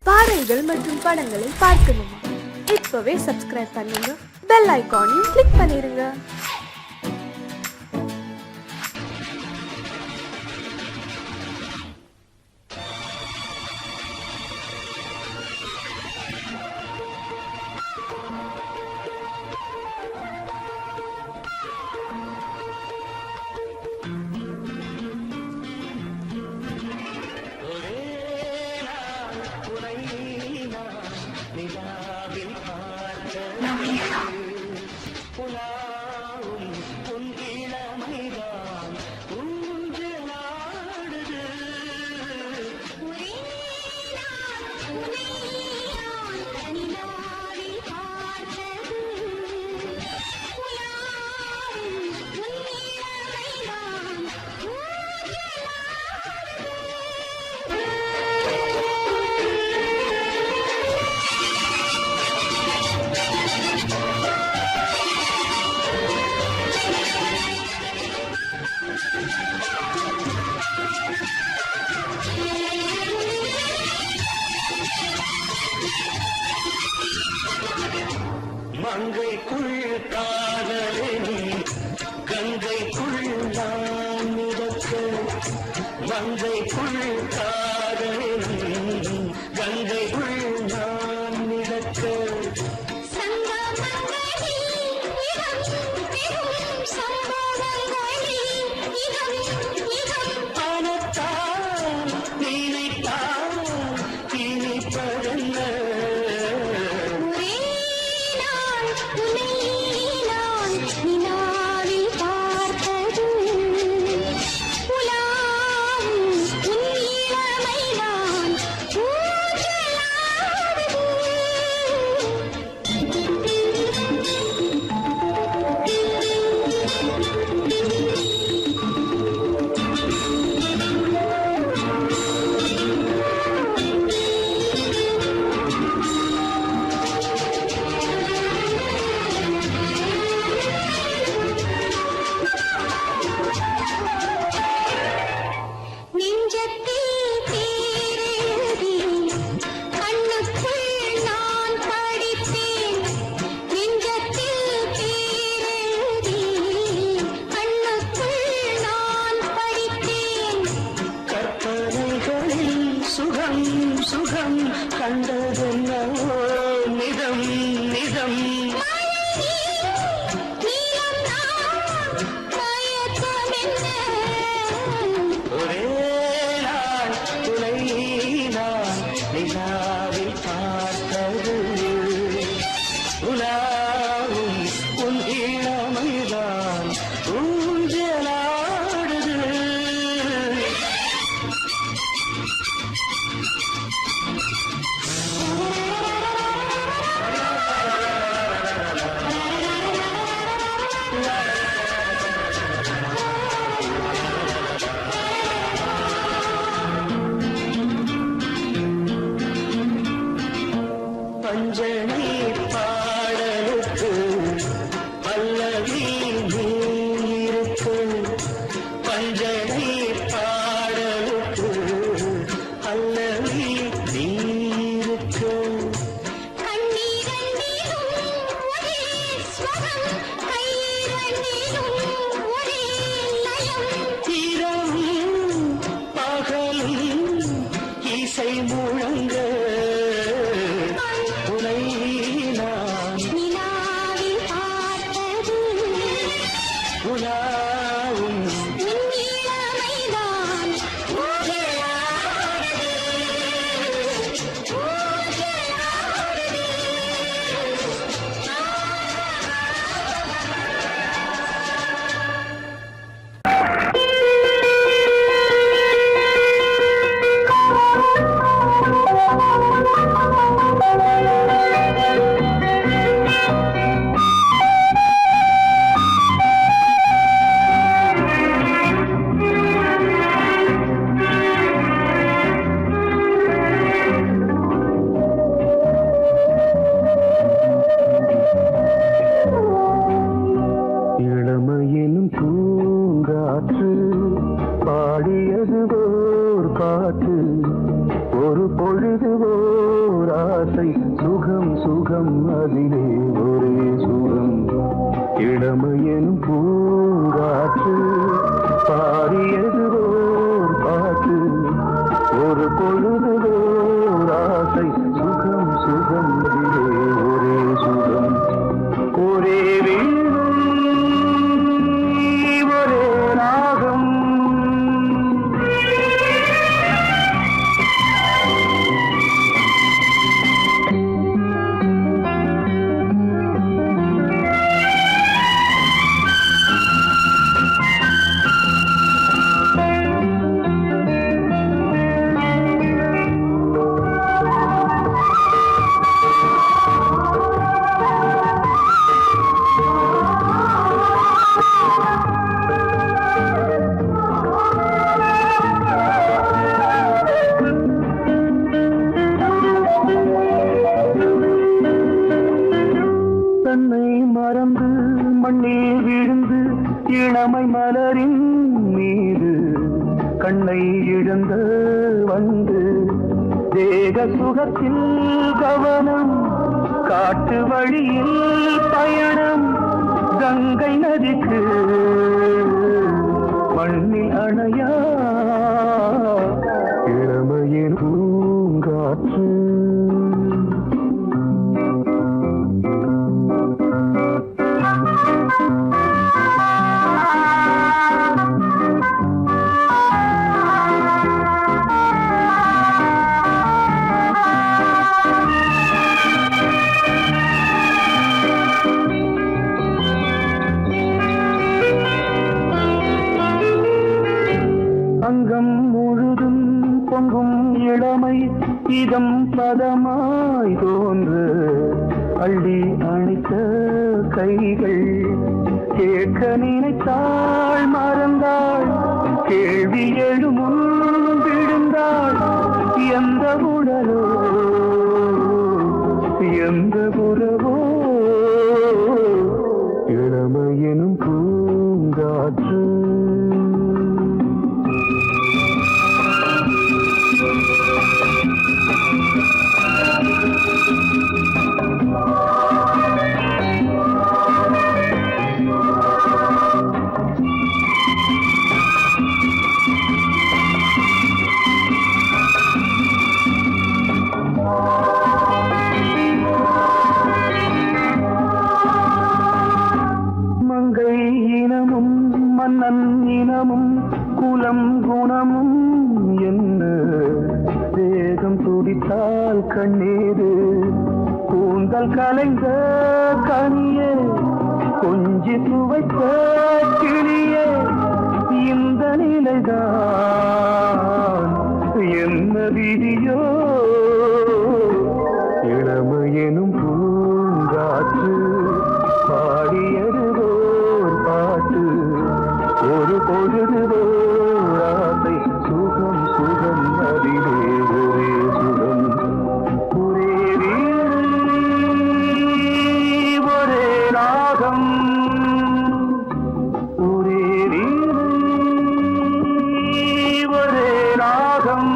பாடல்கள் மற்றும் படங்களை பார்க்கணுமா? இப்பவே சப்ஸ்கிரைப் பண்ணுங்க, பெல் ஐகானையும் கிளிக் பண்ணிருங்க. மங்கைக்குள் காதலினி கங்கைக்குள் நான் மிதக்க, மங்கைக்குள் காதலினி கங்கைக்குள் நான் மிதக்க, பணத்தால் நினைத்தால் இனிப்பதென்ன, சுகம் சுகம் கண்டதென்னவோ நிதம் நிதம், ஒரே நாள் துணை நான் நிலாவில் பார்த்தது, உலாவும் உன் இளமைதான் ஊஞ்சலாடுது. பஞ்சனை பாடலுக்கு பல்லவி நீ இருக்கு, பஞ்சனை பாடலுக்கு பல்லவி நீ இருக்கு, இரவும் பகலும் இசை முழங்க, உனை சுகம் அதிலே ஒரே சுகம் இளமையின் பூங்காற்று பாடியது ஓர் பாட்டு ஒரு பொழுதுவோர் ஆசை சுகம் சுகம் அதிலே ஒரே சுகம் ஒரே வீணை ஒரே ராகம் தன்னை மறந்து மண்ணில் விழுந்து இளமை மலரின் மீது கண்ணை இழந்த வந்து தேக சுகத்தில் கவனம் காட்டு வழியில் பயணம் கங்கை நதிக்கு மண்ணில் அணையா இளமையின் பூங்காற்று அங்கம் முழுதும் பொங்கும் இளமை இதம் பதமாய் தோன்று அள்ளி அணைத்த கைகள் கேட்க நினைத்தாள் மறந்தாள் கேள்வி எழுமுன் விழுந்தாள் எந்த உடலோ எந்த உறவோ இளமையெனும் பூங்காற்று மங்கை இனமும் மன்னன் இனமும் குலம் குணமும் என்ன வேகம் துடித்தால் கண்ணீரு கூந்தல் கலைந்த கனியே கொஞ்சி துவைத்த கிளியே இந்த நிலைதான் என்ன விதியோ இளமையெனும் பூங்காற்று பாடியது ஓர் பாட்டு ஒரு பொழுது ஆசை சுகம் சுகம் அதிலே ஒரே சுகம் ஒரே வீணை ஒரே ராகம் ஒரே வீணை ஒரே ராகம்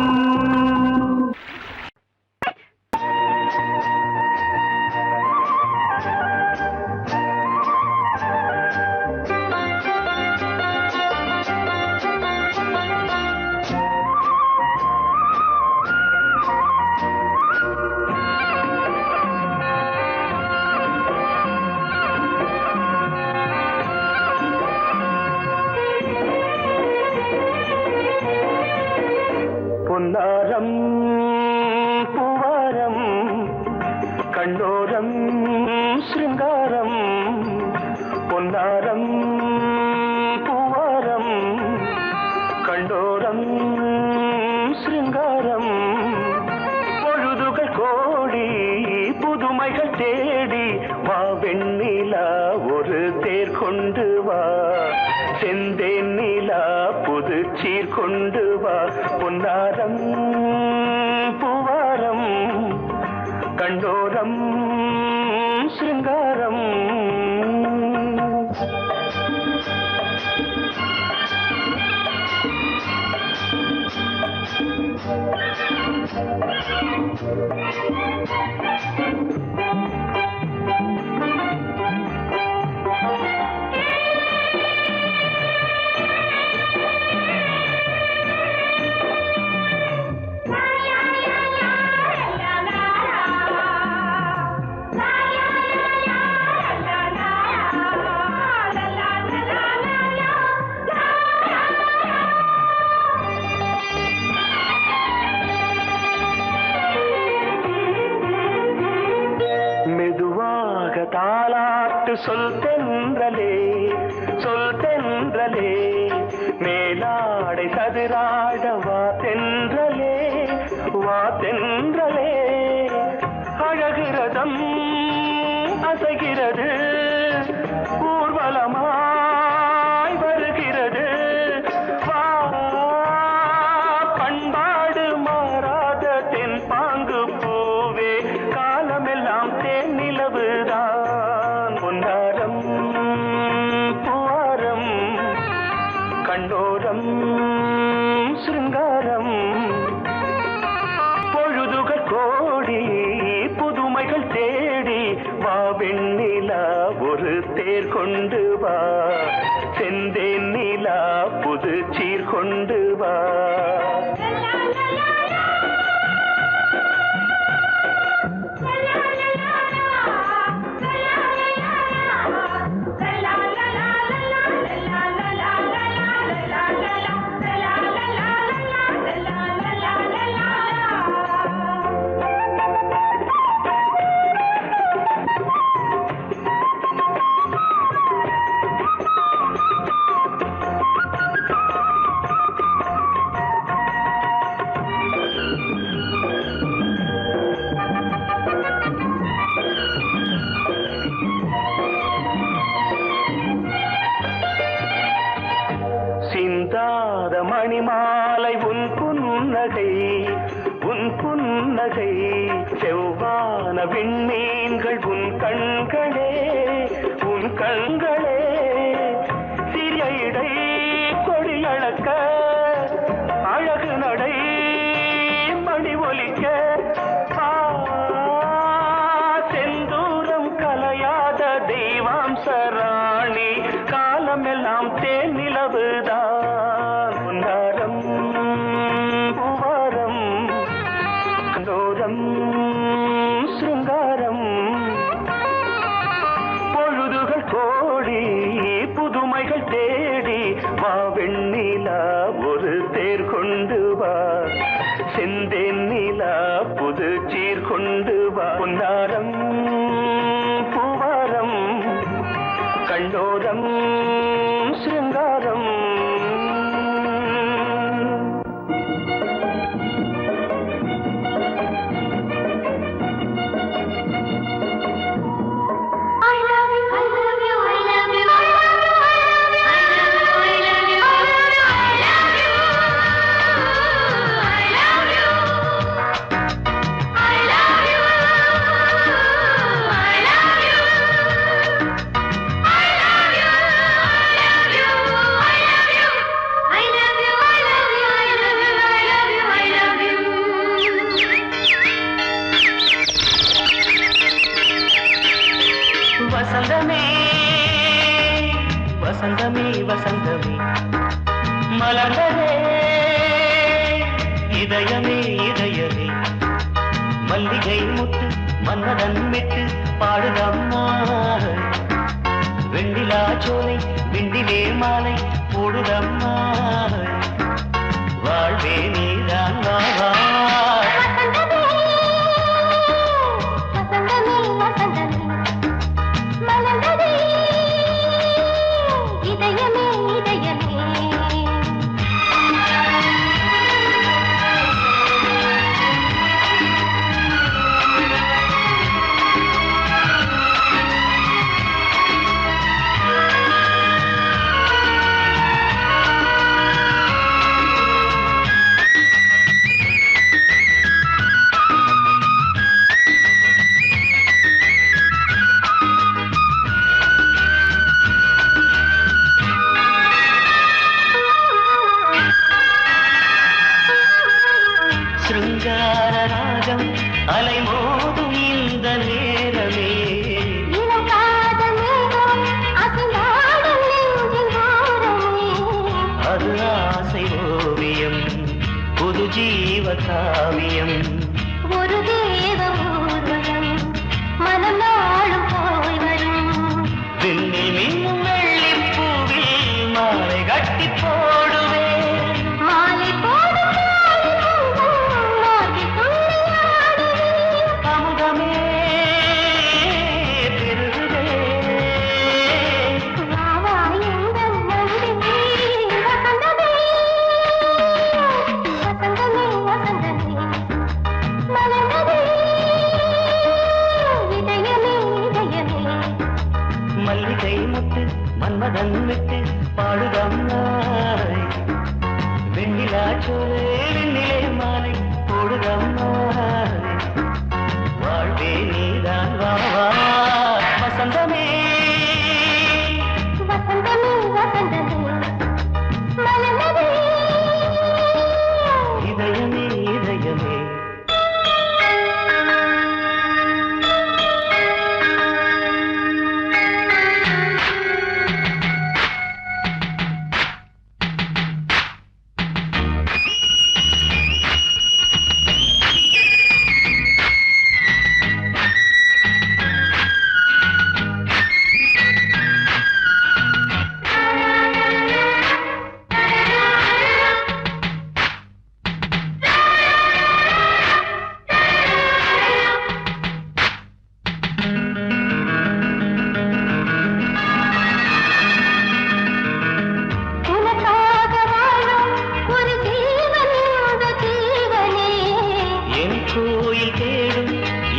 பொன்னாரம் பூவாரம் கண்டோரம் சிருங்காரம் பொன்னாரம் பூவாரம் கண்டோரம் சிருங்காரம் பொழுதுகள் கோடி புதுமைகள் தேடி வா வெண்ணிலா ஒரு தேர் கொண்டு வா செந்தேன் நிலா புது சீர் கொண்டு வா பொன்னாரம் பூவாரம் கண்டோரம் சிருங்காரம் சொல் தென்றலே சொல் தென்றலே மேலாடை சதுராட வா தென்றலே வா தென்றலே அழகிறதம் அசைகிறது ஊர்வலமாய் வருகிறது வா பண்பாடு மாறாத தென் பாங்கு பூவே காலமெல்லாம் தேன் நிலவுதான் பொன்னாரம் பூவாரம் கண்டோரம் சிருங்காரம் பொழுதுகள் கோடி புதுமைகள் தேடி வா வெண்ணிலா ஒரு தேர் கொண்டு வா செந்தேன் நிலா புது சீர் கொண்டு வா சிந்தாத மணிமாலை உன் புன்னகை செவ்வான விண்மீன்கள் உன் கண்களே சிறிய இடை கொடியளக்க அழகு நடை மணி ஒலிக்க செந்தூரம் கலையாத தெய்வாம்சராணி காலமெல்லாம் தேன் நிலவுதான் பொன்னாரம் பூவாரம் கண்டோரம் சிருங்காரம் பொழுதுகள் கோடி புதுமைகள் தேடி வா வெண்ணிலா ஒரு தேர் கொண்டு வா செந்தேன் நிலா புது சீர் கொண்டு வா பொன்னாரம் பூவாரம் கண்டோரம் சிருங்காரம் வசந்தமே வசந்தமே வசந்தமே மலர்ந்ததே இதயமே இதயமே மல்லிகை முத்து மன்னதன் விட்டு பாடுதம்மா வெண்ணிலா சோலை விண்டிலே மாலை போடுதம்மா வாழ்வே நீதான் வா சிருங்கார ராகம் அலைமோதும் இந்த நேரமே அது ஆசை ஓவியம் புது ஜீவ காவியம் ஒரு தேவ ஊர்வலம் மனம் நாளும் போய் வரும் விண்ணில் மின்னும் வெள்ளிப் பூவில் மாலை கட்டி போடுவேன் மாலை போடும் அமுதமே பெருகுதே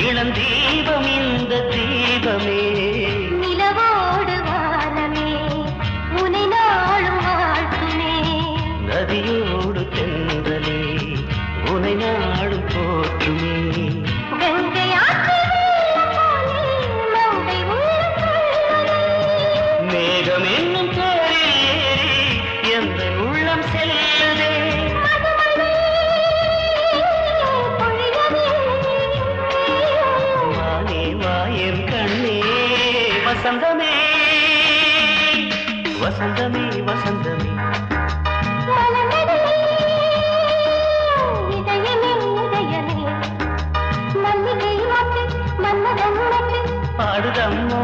இளம் தீபம் இந்த தீபமே நிலவோடு வானமே உனை நாளும் வாழ்த்துமே நதியோடு தென்றலே உனை நாடும் போற்றுமே கங்கை ஆற்று வெள்ளம் போலே மங்கை உள்ளம் கொள்ளுதே. மேகம் என்னும் பேரில் ஏறி எந்த உள்ளம் செல்லுதே மதுமழை பொழியவே. வானே வாயன் கண்ணே வசந்தமே வசந்தமே வசந்தமே மலர்ந்ததே இதயமே இதயமே மல்லிகை மொட்டு மன்மதன் மொட்டு பாடுதம்மா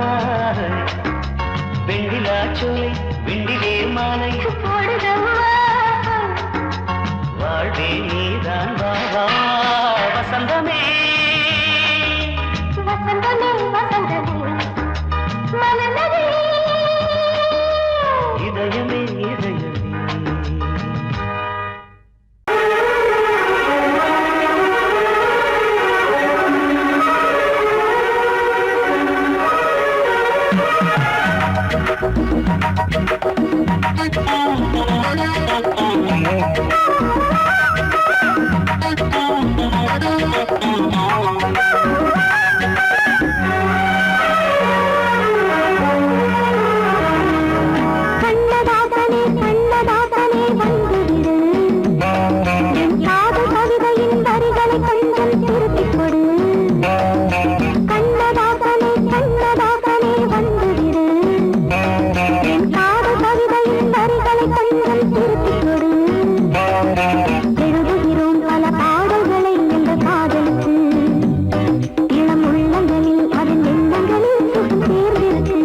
வெண்ணிலா சோலை வெண்ணிலே மாலை போடுதம்மா வாழ்வே நீதான் வா வா வசந்தமே வசந்தமே வசந்தமே மலர்ந்ததே இதயமே இதயமே கண்ணதாசனே கண்ணதாசனே வந்துவிடு என் காது கவிதையின் வரிகளை கொஞ்சம் திருப்பிக் கொடு கண்ணதாசனே கண்ணதாசனே வந்துவிடு என் காது கவிதையின் வரிகளை கொஞ்சம் திருப்பிக் கொடு எழுதுகிறோம் பல பாடல்களை இந்த காதலுக்கு இளம் உள்ளங்களில் அதன் எண்ணங்களில் சுகம் சேர்ந்திருக்கு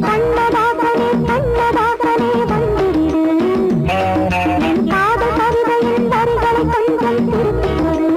கண்ணதாசனே கண்ணதாசனே வந்துவிடு என் காதல் கவிதையின் வரிகளை கொஞ்சம் திருப்பிக் கொடு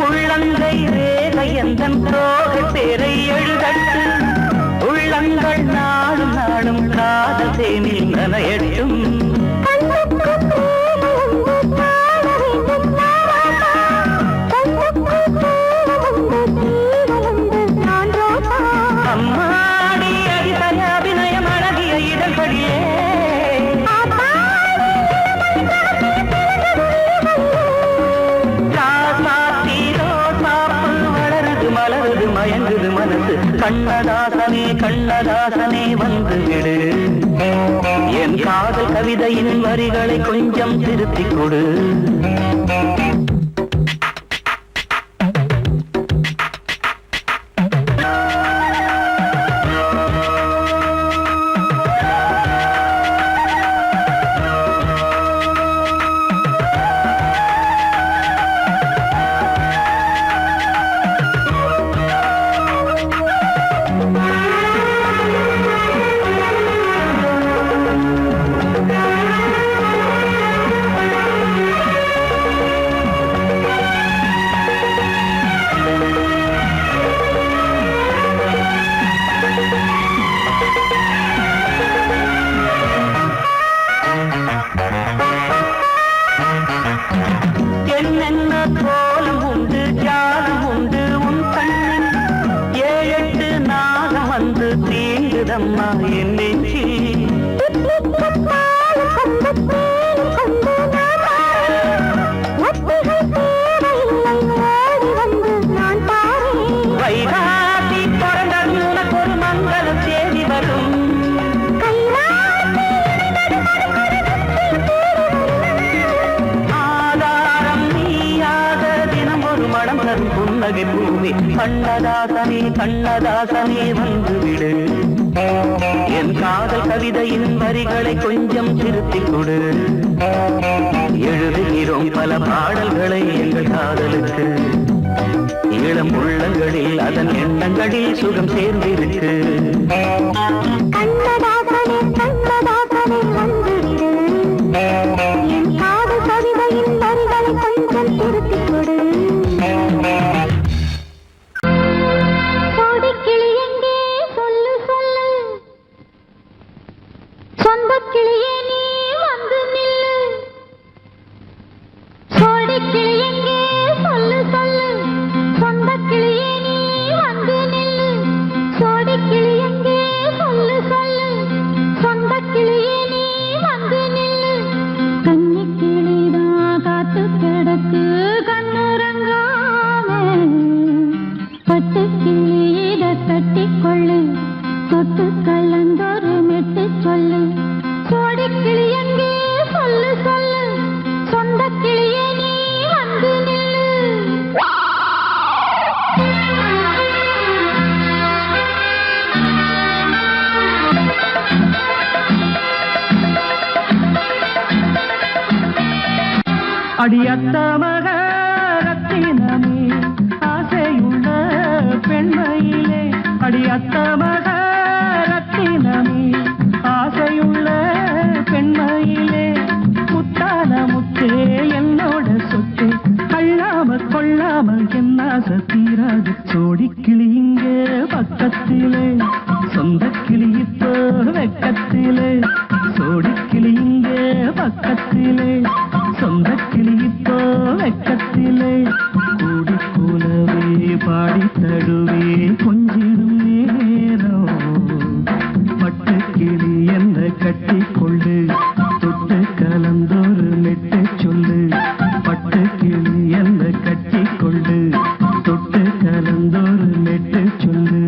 உள்ளங்கை ரேகை எந்தன் தோகை பேரை எழுதட்டு உள்ளங்கள் நாடும் நாடும் காதல் தேனில் நனையட்டும் அம்மாடி அடித்தன அபிநயம் அழகிய இடர்படியே வளருது மலருது மயங்குது மனசு கண்ணதாசனே கண்ணதாசனே வந்து விடு என் காதல் கவிதையின் வரிகளை கொஞ்சம் திருத்திக் கொடு என்னென்ன கோலம் உண்டு ஜாலம் உண்டு உன் கண்ணில் ஏழெட்டு நாகம் வந்து தீங்குதம்மா என் நெஞ்சில் வைகாசி பிறந்தது உனக்கு ஒரு மங்கள தேதி வரும் ஆதாரம் நீயாக தினம் ஒரு மனம் தரும் புன்னகை பூமி கண்ணதாசனே கண்ணதாசனே வந்து விடு என் காதல் கவிதையின் வரிகளை கொஞ்சம் திருத்திக் கொடு. எழுதுகிறோம் பல பாடல்களை எங்கள் காதலுக்கு. இளம் உள்ளங்களில் அதன் எண்ணங்களில் சுகம் சேர்ந்திருக்கு. கண்ணதாசனே கண்ணதாசனே வந்துவிடு, என் காதல் கவிதையின் வரிகளை கொஞ்சம் திருத்திக் கொடு. கோடிக்கிளி எங்கே சொல்லு சொல்லு, சொந்தக் கிளியே நீ வந்து நில்லு. கோடிக்கிளி எங்கே சொல்லு சொல்லு, சொந்தக் கிளியே நீ வந்து நில்லு. கோடிக்கிளி எங்கே சொல்லு சொல்லு, சொந்தக் கிளியே நீ வந்து நில்லு. கன்னிக் கிளிதான் காத்து கிடக்கு கண்ணுறங்காம, பட்டுக் கிளி இத கட்டிக்கொள்ளு, தொட்டு கலந்தொரு மெட்டு சொல்லு. கோடிக்கிளி எங்கே சொல்லு சொல்லு, சொந்தக் கிளியே நீ வந்து நில்லு. அடியத்த மக ரத்தினமே ஆசையுள்ள பெண்மையிலே. அடியத்த மக ரத்தினமே ஆசையுள்ள பெண்மையிலே. முத்தான முத்தே என்னோட சொத்து, அள்ளாம கொள்ளாம என்ன தீராது. சோடிக்கிளி இங்கே பக்கத்திலே, சொந்த கிளி இப்போ வெக்கத்திலே. சோடிக்கிளி இங்கே பக்கத்திலே, சொந்த கிளி இப்போ வெக்கத்திலே. கூடி கூலவே பாடி தடுவே கொஞ்சிடும் நேரம். பட்டு கிளி என்ன கட்டி கொள்ளு, தொட்டு கலந்தொரு மெட்டு சொல்லு. பட்டு கிளி என்ன கட்டி கொள்ளு, தொட்டு கலந்தொரு மெட்டு சொல்லு.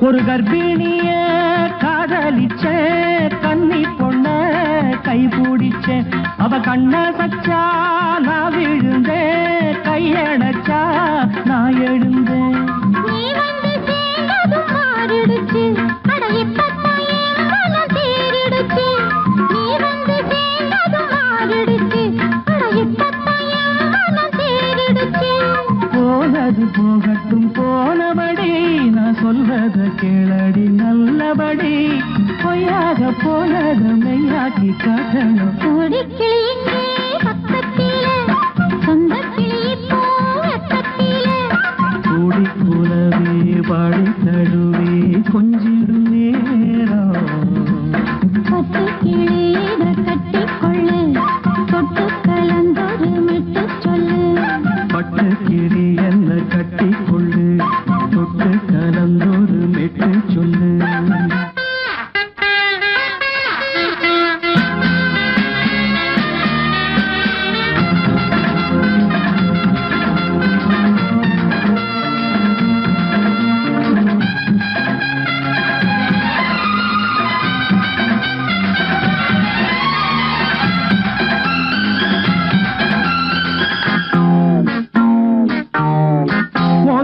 ஒரு கர்ப்பிணிய காதலிச்ச கன்னி பொண்ண கைபிடிச்ச. அவ கண்ண சச்சா நான் விழுந்தேன், கையடைச்சா நான் எழுந்தேன். நீ வந்து சேர்ந்ததும் மாறிடுச்சு, அட இப்பத்தான் என் மனம் தேறிடுச்சு. நீ வந்து சேர்ந்ததும் மாறிடுச்சு, அட இப்பத்தான் என் மனம் தேறிடுச்சு. போனது போகட்டும் போனபடி, நான் சொல்றத கேளடி நல்லபடி. பொய்யாக போனத மெய்யாக்கி காட்டணும். கோடிக்கிளி இங்கே பக்கத்திலே, சொந்தக் கிளி இப்போ வெக்கத்திலே. கூடி கூலவே பாடி தடுவே கொஞ்சிடும் நேரம். பட்டுக் கிளி இத கட்டிக்கொள்ளு, தொட்டு கலந்தொரு மெட்டு சொல்லு. பட்டு கிளி என்ன கட்டி கொள்ளு, தொட்டு கலந்தொரு மெட்டு சொல்லு.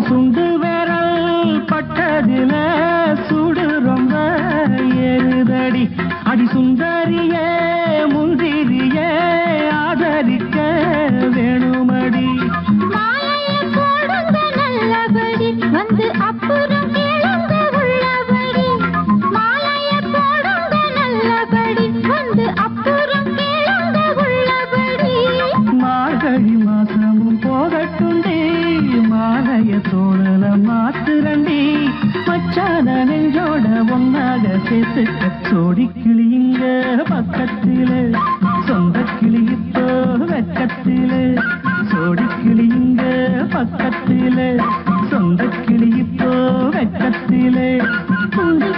சுண்டு விரல் பட்டதில சுடு ரொம்ப ஏறுதடி. அடி சுந்தரியே முந்திரியே ஆதரிக்க வேணுமடி. மாலைய போடுங்க நல்லபடி, வந்து அப்புறம் கேளுங்க உள்ளபடி. மாலைய போடுங்க நல்லபடி, வந்து அப்புறம் கேளுங்க உள்ளபடி. மார்கழி மாசமும் போகட்டுண்டி, மாலைய தோழல மாத்துரண்டி. மச்சான நெஞ்சோட ஒன்னாக சேர்த்துக்க. சோடிக்கிளி இங்க பக்கத்திலே, சொந்த கிளி இப்போ வெக்கத்திலே. சோடிக்கிளி இங்க பக்கத்திலே, சொந்த கிளி இப்போ வெக்கத்திலே. கூடி